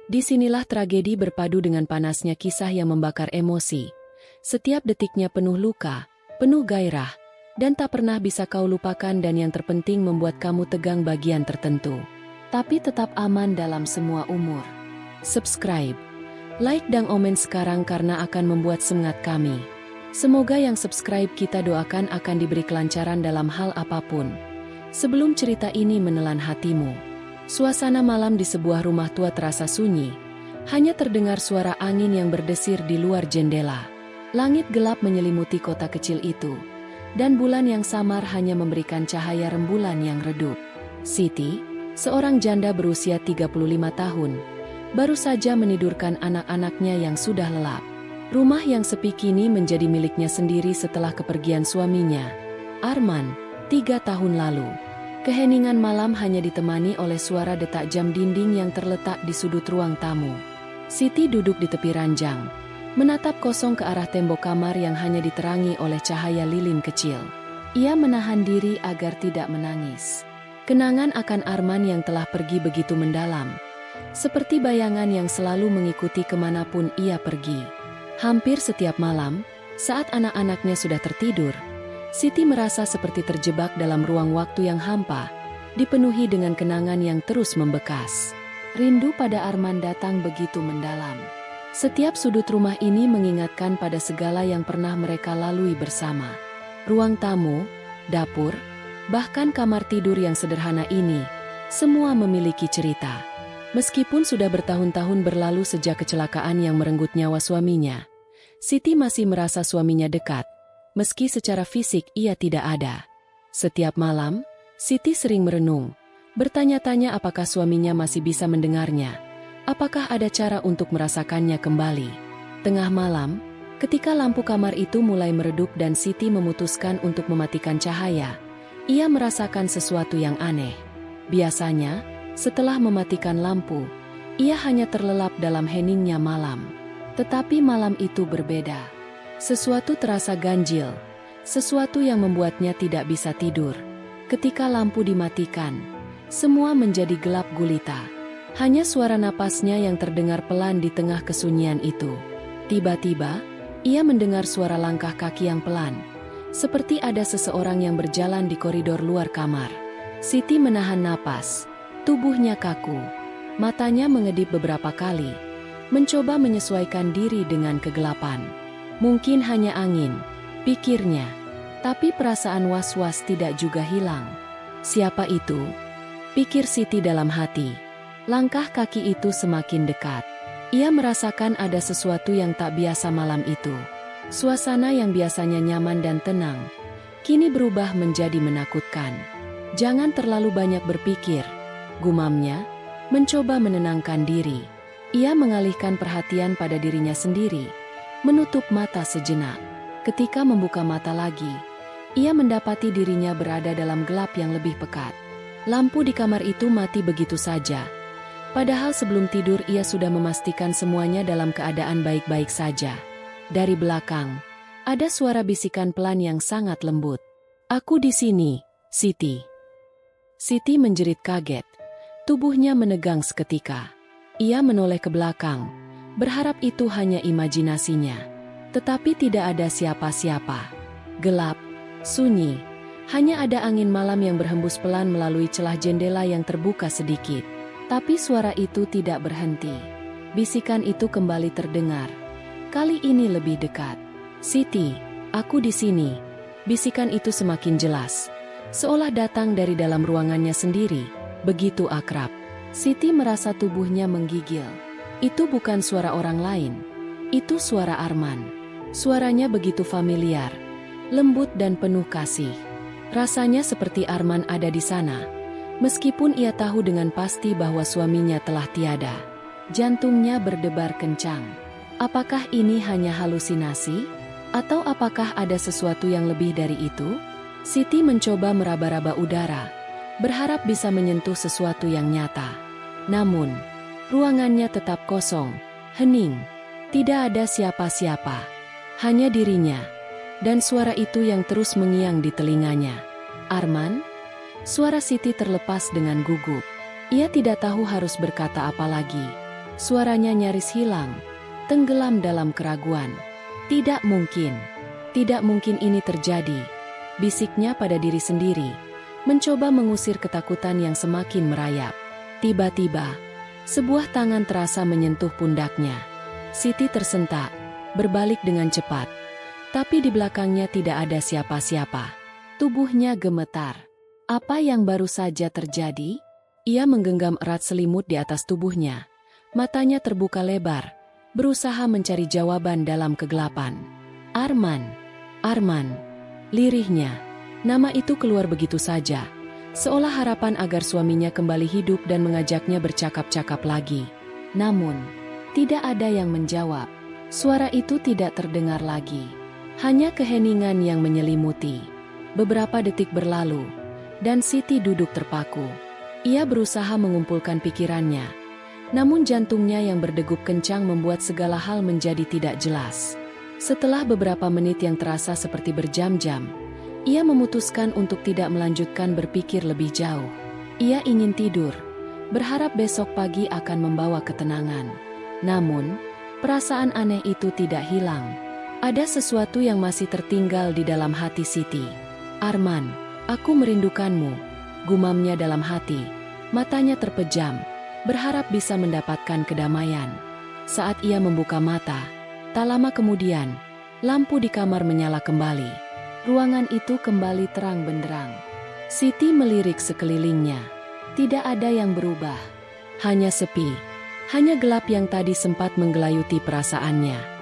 Disinilah tragedi berpadu dengan panasnya kisah yang membakar emosi. Setiap detiknya penuh luka, penuh gairah, dan tak pernah bisa kau lupakan dan yang terpenting membuat kamu tegang bagian tertentu. Tapi tetap aman dalam semua umur. Subscribe, like dan komen sekarang karena akan membuat semangat kami. Semoga yang subscribe kita doakan akan diberi kelancaran dalam hal apapun. Sebelum cerita ini menelan hatimu, suasana malam di sebuah rumah tua terasa sunyi. Hanya terdengar suara angin yang berdesir di luar jendela. Langit gelap menyelimuti kota kecil itu, dan bulan yang samar hanya memberikan cahaya rembulan yang redup. Siti, seorang janda berusia 35 tahun, baru saja menidurkan anak-anaknya yang sudah lelap. Rumah yang sepi kini menjadi miliknya sendiri setelah kepergian suaminya, Arman, 3 tahun lalu. Keheningan malam hanya ditemani oleh suara detak jam dinding yang terletak di sudut ruang tamu. Siti duduk di tepi ranjang, menatap kosong ke arah tembok kamar yang hanya diterangi oleh cahaya lilin kecil. Ia menahan diri agar tidak menangis. Kenangan akan Arman yang telah pergi begitu mendalam, seperti bayangan yang selalu mengikuti kemanapun ia pergi. Hampir setiap malam, saat anak-anaknya sudah tertidur, Siti merasa seperti terjebak dalam ruang waktu yang hampa, dipenuhi dengan kenangan yang terus membekas. Rindu pada Arman datang begitu mendalam. Setiap sudut rumah ini mengingatkan pada segala yang pernah mereka lalui bersama. Ruang tamu, dapur, bahkan kamar tidur yang sederhana ini, semua memiliki cerita. Meskipun sudah bertahun-tahun berlalu sejak kecelakaan yang merenggut nyawa suaminya, Siti masih merasa suaminya dekat, meski secara fisik ia tidak ada. Setiap malam, Siti sering merenung, bertanya-tanya apakah suaminya masih bisa mendengarnya, apakah ada cara untuk merasakannya kembali. Tengah malam, ketika lampu kamar itu mulai meredup dan Siti memutuskan untuk mematikan cahaya, ia merasakan sesuatu yang aneh. Biasanya, setelah mematikan lampu, ia hanya terlelap dalam heningnya malam. Tetapi malam itu berbeda. Sesuatu terasa ganjil, sesuatu yang membuatnya tidak bisa tidur. Ketika lampu dimatikan, semua menjadi gelap gulita. Hanya suara napasnya yang terdengar pelan di tengah kesunyian itu. Tiba-tiba, ia mendengar suara langkah kaki yang pelan, seperti ada seseorang yang berjalan di koridor luar kamar. Siti menahan napas. Tubuhnya kaku, matanya mengedip beberapa kali, mencoba menyesuaikan diri dengan kegelapan. Mungkin hanya angin, pikirnya, tapi perasaan was-was tidak juga hilang. Siapa itu? Pikir Siti dalam hati. Langkah kaki itu semakin dekat. Ia merasakan ada sesuatu yang tak biasa malam itu. Suasana yang biasanya nyaman dan tenang, kini berubah menjadi menakutkan. Jangan terlalu banyak berpikir, gumamnya, mencoba menenangkan diri. Ia mengalihkan perhatian pada dirinya sendiri, menutup mata sejenak. Ketika membuka mata lagi, ia mendapati dirinya berada dalam gelap yang lebih pekat. Lampu di kamar itu mati begitu saja. Padahal sebelum tidur ia sudah memastikan semuanya dalam keadaan baik-baik saja. Dari belakang, ada suara bisikan pelan yang sangat lembut. "Aku di sini, Siti." Siti menjerit kaget. Tubuhnya menegang seketika. Ia menoleh ke belakang, berharap itu hanya imajinasinya. Tetapi tidak ada siapa-siapa. Gelap, sunyi, hanya ada angin malam yang berhembus pelan melalui celah jendela yang terbuka sedikit. Tapi suara itu tidak berhenti. Bisikan itu kembali terdengar. Kali ini lebih dekat. "Siti, aku di sini." Bisikan itu semakin jelas, seolah datang dari dalam ruangannya sendiri. Begitu akrab. Siti merasa tubuhnya menggigil. Itu bukan suara orang lain. Itu suara Arman. Suaranya begitu familiar, lembut dan penuh kasih. Rasanya seperti Arman ada di sana, meskipun ia tahu dengan pasti bahwa suaminya telah tiada. Jantungnya berdebar kencang. Apakah ini hanya halusinasi? Atau apakah ada sesuatu yang lebih dari itu? Siti mencoba meraba-raba udara, berharap bisa menyentuh sesuatu yang nyata. Namun, ruangannya tetap kosong, hening. Tidak ada siapa-siapa, hanya dirinya, dan suara itu yang terus mengiang di telinganya. "Arman?" Suara Siti terlepas dengan gugup. Ia tidak tahu harus berkata apa lagi. Suaranya nyaris hilang, tenggelam dalam keraguan. Tidak mungkin ini terjadi, bisiknya pada diri sendiri, mencoba mengusir ketakutan yang semakin merayap. Tiba-tiba, sebuah tangan terasa menyentuh pundaknya. Siti tersentak, berbalik dengan cepat. Tapi di belakangnya tidak ada siapa-siapa. Tubuhnya gemetar. Apa yang baru saja terjadi? Ia menggenggam erat selimut di atas tubuhnya. Matanya terbuka lebar, berusaha mencari jawaban dalam kegelapan. Arman, lirihnya. Nama itu keluar begitu saja, seolah harapan agar suaminya kembali hidup dan mengajaknya bercakap-cakap lagi. Namun, tidak ada yang menjawab. Suara itu tidak terdengar lagi. Hanya keheningan yang menyelimuti. Beberapa detik berlalu, dan Siti duduk terpaku. Ia berusaha mengumpulkan pikirannya. Namun jantungnya yang berdegup kencang membuat segala hal menjadi tidak jelas. Setelah beberapa menit yang terasa seperti berjam-jam, ia memutuskan untuk tidak melanjutkan berpikir lebih jauh. Ia ingin tidur, berharap besok pagi akan membawa ketenangan. Namun, perasaan aneh itu tidak hilang. Ada sesuatu yang masih tertinggal di dalam hati Siti. "Arman, aku merindukanmu," gumamnya dalam hati. Matanya terpejam, berharap bisa mendapatkan kedamaian. Saat ia membuka mata, tak lama kemudian, lampu di kamar menyala kembali. Ruangan itu kembali terang benderang. Siti melirik sekelilingnya. Tidak ada yang berubah. Hanya sepi. Hanya gelap yang tadi sempat menggelayuti perasaannya.